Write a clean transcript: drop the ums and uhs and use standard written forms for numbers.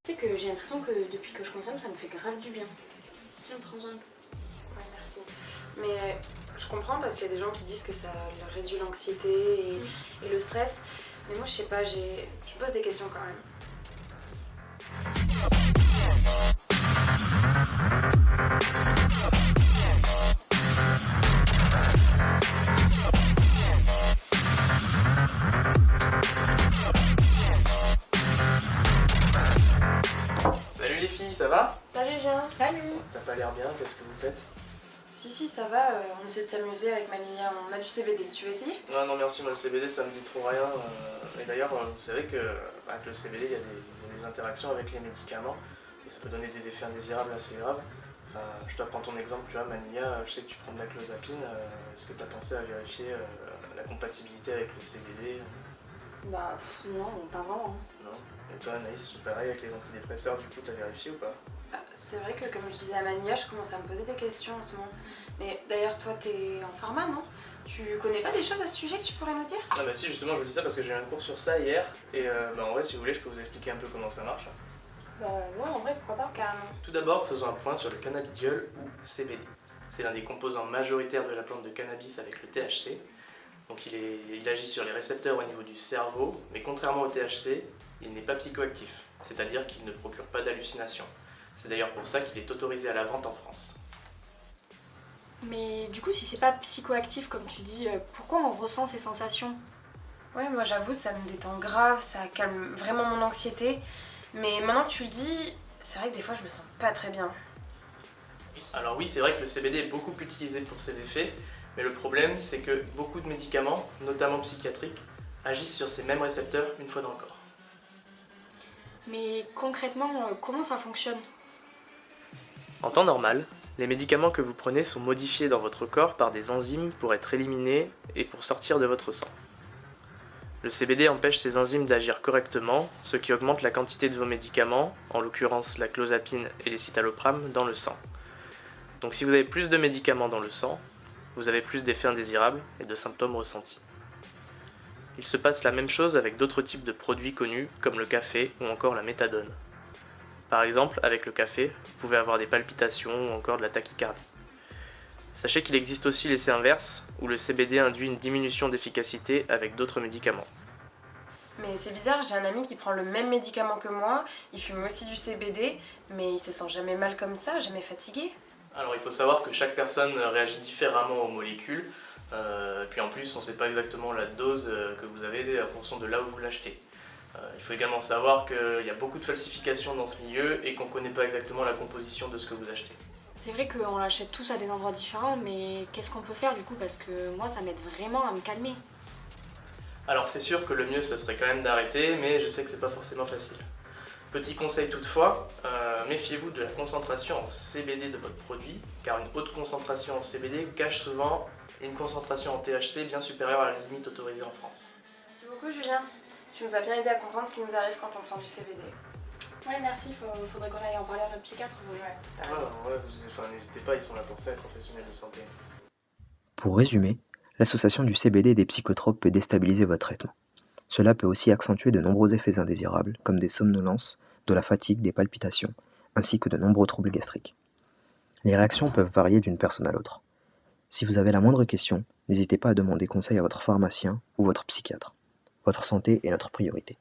Tu sais que j'ai l'impression que depuis que je consomme, ça me fait grave du bien. Tiens, prends-en un peu. Ouais, merci. Mais je comprends parce qu'il y a des gens qui disent que ça leur réduit l'anxiété et le stress. Mais moi, je sais pas, je me pose des questions quand même. Salut les filles, ça va? Salut Jean. Salut. T'as pas l'air bien, qu'est-ce que vous faites? Si, ça va, on essaie de s'amuser avec Mania, on a du CBD, tu veux essayer? Non, merci, moi le CBD ça me dit trop rien. Et d'ailleurs, vous savez qu'avec le CBD il y a des interactions avec les médicaments et ça peut donner des effets indésirables assez graves. Enfin, je te prends ton exemple, tu vois, Mania, je sais que tu prends de la clozapine, est-ce que tu as pensé à vérifier la compatibilité avec le CBD? Bah non, pas vraiment. Non? Et toi Anaïs, c'est pareil avec les antidépresseurs, du coup t'as vérifié ou pas? C'est vrai que comme je disais à Mania, je commence à me poser des questions en ce moment. Mais d'ailleurs, toi, t'es en pharma, non? Tu connais pas des choses à ce sujet que tu pourrais nous dire? Ah bah si, justement je vous dis ça parce que j'ai eu un cours sur ça hier et en vrai si vous voulez je peux vous expliquer un peu comment ça marche. Bah ouais, en vrai, pourquoi pas. Carrément. Tout d'abord, faisons un point sur le cannabidiol ou CBD. C'est l'un des composants majoritaires de la plante de cannabis avec le THC. Donc il agit sur les récepteurs au niveau du cerveau, mais contrairement au THC, il n'est pas psychoactif, c'est-à-dire qu'il ne procure pas d'hallucinations. C'est d'ailleurs pour ça qu'il est autorisé à la vente en France. Mais du coup, si c'est pas psychoactif comme tu dis, pourquoi on ressent ces sensations? Ouais, moi j'avoue, ça me détend grave, ça calme vraiment mon anxiété. Mais maintenant que tu le dis, c'est vrai que des fois je me sens pas très bien. Alors oui, c'est vrai que le CBD est beaucoup utilisé pour ses effets, mais le problème c'est que beaucoup de médicaments, notamment psychiatriques, agissent sur ces mêmes récepteurs une fois dans le corps. Mais concrètement, comment ça fonctionne? En temps normal, les médicaments que vous prenez sont modifiés dans votre corps par des enzymes pour être éliminés et pour sortir de votre sang. Le CBD empêche ces enzymes d'agir correctement, ce qui augmente la quantité de vos médicaments, en l'occurrence la clozapine et les citalopram, dans le sang. Donc si vous avez plus de médicaments dans le sang, vous avez plus d'effets indésirables et de symptômes ressentis. Il se passe la même chose avec d'autres types de produits connus comme le café ou encore la méthadone. Par exemple, avec le café, vous pouvez avoir des palpitations ou encore de la tachycardie. Sachez qu'il existe aussi l'essai inverse, où le CBD induit une diminution d'efficacité avec d'autres médicaments. Mais c'est bizarre, j'ai un ami qui prend le même médicament que moi, il fume aussi du CBD, mais il se sent jamais mal comme ça, jamais fatigué. Alors il faut savoir que chaque personne réagit différemment aux molécules, puis en plus on ne sait pas exactement la dose que vous avez en fonction de là où vous l'achetez. Il faut également savoir qu'il y a beaucoup de falsifications dans ce milieu et qu'on ne connaît pas exactement la composition de ce que vous achetez. C'est vrai qu'on l'achète tous à des endroits différents, mais qu'est-ce qu'on peut faire du coup? Parce que moi, ça m'aide vraiment à me calmer. Alors c'est sûr que le mieux ce serait quand même d'arrêter, mais je sais que c'est pas forcément facile. Petit conseil toutefois, méfiez-vous de la concentration en CBD de votre produit, car une haute concentration en CBD cache souvent une concentration en THC bien supérieure à la limite autorisée en France. Merci beaucoup Julien, tu nous as bien aidé à comprendre ce qui nous arrive quand on prend du CBD. Ouais, merci, faudrait qu'on aille en parler à notre psychiatre. Ouais, t'as raison. N'hésitez pas, ils sont là pour ça, les professionnels de santé. Pour résumer, l'association du CBD et des psychotropes peut déstabiliser votre traitement. Cela peut aussi accentuer de nombreux effets indésirables, comme des somnolences, de la fatigue, des palpitations, ainsi que de nombreux troubles gastriques. Les réactions peuvent varier d'une personne à l'autre. Si vous avez la moindre question, n'hésitez pas à demander conseil à votre pharmacien ou votre psychiatre. Votre santé est notre priorité.